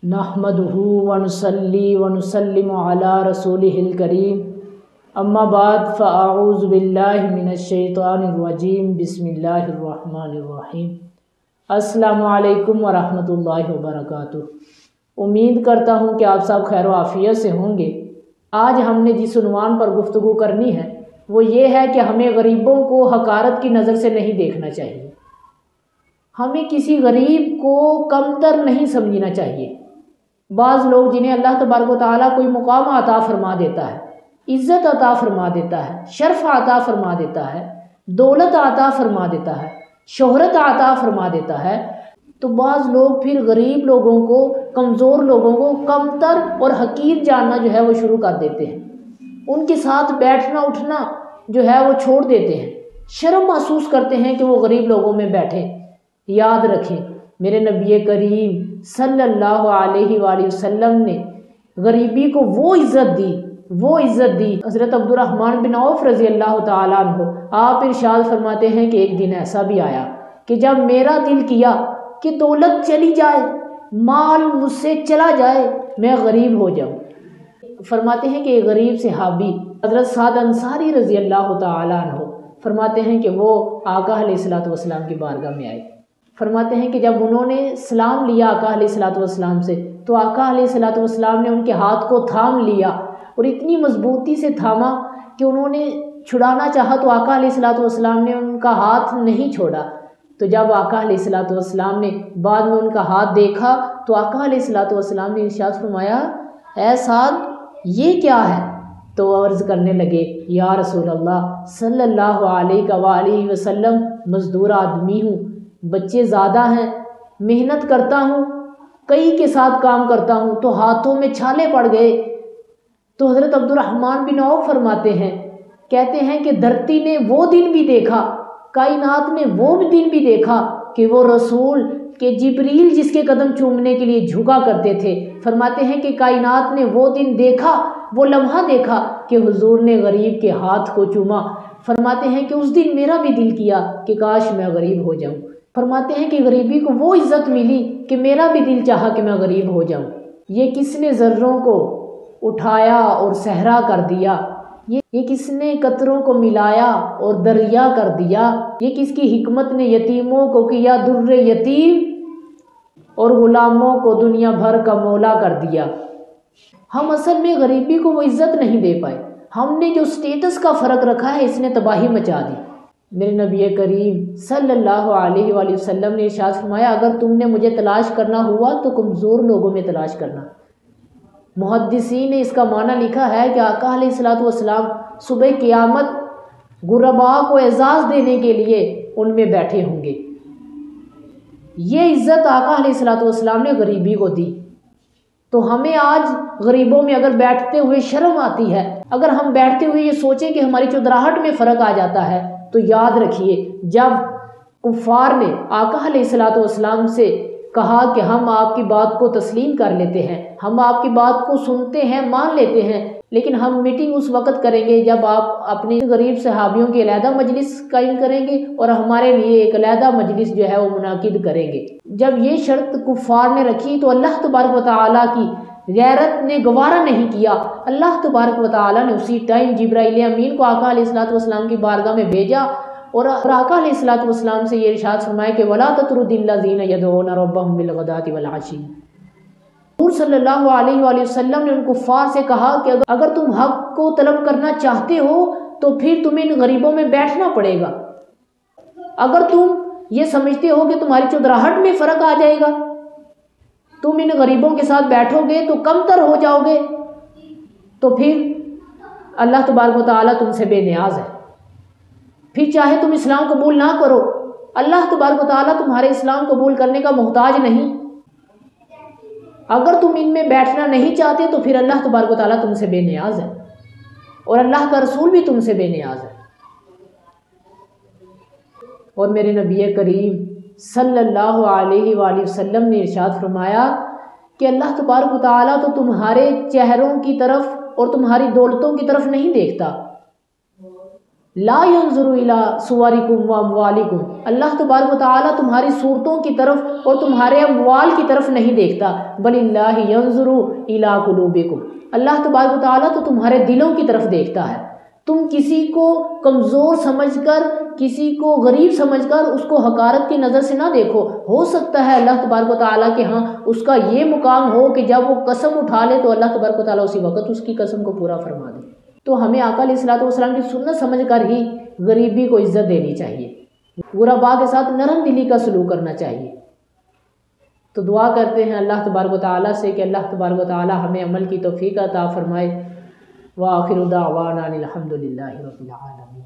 نحمدہ ونصلی ونسلم علی رسولہ الکریم اما بعد فاعوذ باللہ من الشیطان الرجیم بسم اللہ الرحمن الرحیم۔ السلام علیکم ورحمۃ اللہ وبرکاتہ۔ امید کرتا ہوں کہ آپ سب خیر و عافیت سے ہوں گے۔ آج ہم نے جس عنوان پر گفتگو کرنی ہے وہ یہ ہے کہ ہمیں غریبوں کو حقارت کی نظر سے نہیں دیکھنا چاہیے۔ ہمیں کسی غریب کو کمتر نہیں سمجھنا چاہیے۔ بعض لوگ جنہیں اللہ تبارک و تعالیٰ کوئی مقام عطا فرما دیتا ہے، عزت عطا فرما دیتا ہے، شرف عطا فرما دیتا ہے، دولت عطا فرما دیتا ہے، شہرت عطا فرما دیتا ہے، تو بعض لوگ پھر غریب لوگوں کو، کمزور لوگوں کو کمتر اور حقیر جاننا جو ہے وہ شروع کر دیتے ہیں۔ ان کے ساتھ بیٹھنا اٹھنا جو ہے وہ چھوڑ دیتے ہیں، شرم محسوس کرتے ہیں کہ وہ غریب لوگوں میں بیٹھے۔ یاد رکھیں میرے نبی کریم صلی اللہ علیہ وآلہ وسلم نے غریبی کو وہ عزت دی۔ حضرت عبد الرحمن بن عوف رضی اللہ تعالیٰ عنہ آپ ارشاد فرماتے ہیں کہ ایک دن ایسا بھی آیا کہ جب میرا دل کیا کہ دولت چلی جائے، مال مجھ سے چلا جائے، میں غریب ہو جاؤں۔ فرماتے ہیں کہ ایک غریب صحابی حضرت سعد انصاری رضی اللہ تعالیٰ عنہ فرماتے ہیں کہ وہ آقا علیہ الصلوۃ والسلام کی بارگاہ میں آئے۔ فرماتے ہیں کہ جب انہوں نے سلام لیا آقا علیہ الصلوۃ والسلام سے تو آقا علیہ الصلوۃ والسلام نے ان کے ہاتھ کو تھام لیا اور اتنی مضبوطی سے تھاما کہ انہوں نے چھڑانا چاہا تو آقا علیہ الصلوۃ والسلام نے ان کا ہاتھ نہیں چھوڑا۔ تو جب آقا علیہ الصلوۃ والسلام نے بعد میں ان کا ہاتھ دیکھا تو آقا علیہ الصلوۃ والسلام نے ارشاد فرمایا، اے سعد یہ کیا ہے؟ تو عرض کرنے لگے، یا رسول اللہ صلی اللہ علیہ وآلہ وسلم مزدور آدمی ہوں، بچے زیادہ ہیں، محنت کرتا ہوں، کئی کے ساتھ کام کرتا ہوں تو ہاتھوں میں چھالے پڑ گئے۔ تو حضرت عبد الرحمن بن عوف فرماتے ہیں، کہتے ہیں کہ دھرتی نے وہ دن بھی دیکھا، کائنات نے وہ دن بھی دیکھا کہ وہ رسول کہ جبریل جس کے قدم چومنے کے لیے جھکا کرتے تھے، فرماتے ہیں کہ کائنات نے وہ دن دیکھا، وہ لمحہ دیکھا کہ حضور نے غریب کے ہاتھ کو چوما۔ فرماتے ہیں کہ اس دن میرا بھی دل کیا کہ کاش میں غریب ہو جاؤں۔ فرماتے ہیں کہ غریبی کو وہ عزت ملی کہ میرا بھی دل چاہا کہ میں غریب ہو جاؤں۔ یہ کس نے ذروں کو اٹھایا اور صحرا کر دیا، یہ کس نے قطروں کو ملایا اور دریا کر دیا، یہ کس کی حکمت نے یتیموں کو کیا در یتیم اور غلاموں کو دنیا بھر کا مولا کر دیا۔ ہم اصل میں غریبی کو وہ عزت نہیں دے پائے۔ ہم نے جو سٹیٹس کا فرق رکھا ہے اس نے تباہی مچا دی۔ میرے نبی کریم صلی اللہ علیہ وآلہ وسلم نے ارشاد فرمایا، اگر تم نے مجھے تلاش کرنا ہوا تو کمزور لوگوں میں تلاش کرنا۔ محدثین نے اس کا معنی لکھا ہے کہ آقا علیہ الصلوۃ والسلام صبح قیامت غرباء کو اعزاز دینے کے لیے ان میں بیٹھے ہوں گے۔ یہ عزت آقا علیہ الصلوۃ والسلام نے غریبی کو دی۔ تو ہمیں آج غریبوں میں اگر بیٹھتے ہوئے شرم آتی ہے، اگر ہم بیٹھتے ہوئے یہ سوچیں کہ ہماری چودراہٹ میں فرق آ جاتا ہے، تو یاد رکھیے جب کفار نے آقا علیہ الصلوۃ والسلام سے کہا کہ ہم آپ کی بات کو تسلیم کر لیتے ہیں، ہم آپ کی بات کو سنتے ہیں، مان لیتے ہیں، لیکن ہم میٹنگ اس وقت کریں گے جب آپ اپنے غریب صحابیوں کی علیحدہ مجلس قائم کریں گے اور ہمارے لیے ایک علیحدہ مجلس جو ہے وہ منعقد کریں گے۔ جب یہ شرط کفار نے رکھی تو اللہ تبارک و تعالیٰ کی غیرت نے گوارا نہیں کیا۔ اللہ تبارک و تعالیٰ نے اسی ٹائم جبرائیل امین کو آقا علیہ الصلوۃ والسلام کی بارگاہ میں بھیجا اور آقا علیہ الصلوۃ والسلام سے یہ ارشاد فرمایا کہ وَلَا تَطْرُدِ الَّذِينَ يَدْعُونَ رَبَّهُم بِالْغَدَاةِ وَالْعَشِيِّ۔ حضور صلی اللہ علیہ وآلہ وسلم نے ان کفار سے کہا کہ اگر تم حق کو طلب کرنا چاہتے ہو تو پھر تمہیں ان غریبوں میں بیٹھنا پڑے گا۔ اگر تم یہ سمجھتے ہو کہ تمہاری چودراہٹ میں فرق آ جائے گا، تم ان غریبوں کے ساتھ بیٹھو گے تو کمتر ہو جاؤ گے، تو پھر اللہ تبارک و تعالیٰ تم سے بے نیاز ہے۔ پھر چاہے تم اسلام قبول نہ کرو، اللہ تبارک و تعالیٰ تمہارے اسلام قبول کرنے کا محتاج نہیں۔ اگر تم ان میں بیٹھنا نہیں چاہتے تو پھر اللہ تبارک و تعالیٰ تم سے بے نیاز ہے اور اللہ کا رسول بھی تم سے بے نیاز ہے۔ اور میرے نبی کریم صلی اللہ علیہ وآلہ وسلم نے ارشاد فرمایا کہ اللہ تبارک و تعالیٰ تو تمہارے چہروں کی طرف اور تمہاری دولتوں کی طرف نہیں دیکھتا، لا ينظر الى صورکم و اموالکم، اللہ تبارک و تعالیٰ تمہاری صورتوں کی طرف اور تمہارے اموال کی طرف نہیں دیکھتا، بل اللہ ينظر الى قلوبکم، اللہ تبارک و تعالیٰ تو تمہارے دلوں کی طرف دیکھتا ہے۔ تم کسی کو کمزور سمجھ کر، کسی کو غریب سمجھ کر اس کو حقارت کی نظر سے نہ دیکھو۔ ہو سکتا ہے اللہ تبارک و تعالیٰ کے ہاں اس کا یہ مقام ہو کہ جب وہ قسم اٹھا لے تو اللہ تبارک و تعالیٰ اسی وقت اس کی قسم کو پورا فرما دے۔ تو ہمیں آقا علیہ الصلوۃ والسلام کی سنت سمجھ کر ہی غریبی کو عزت دینی چاہیے، غرباء کے ساتھ نرم دلی کا سلوک کرنا چاہیے۔ تو دعا کرتے ہیں اللہ تبارک و تعالیٰ سے کہ اللہ تبارک و تعالیٰ ہمیں عمل کی توفیق عطا فرمائے۔ وآخر دعوانا الحمد للہ رب العالمین۔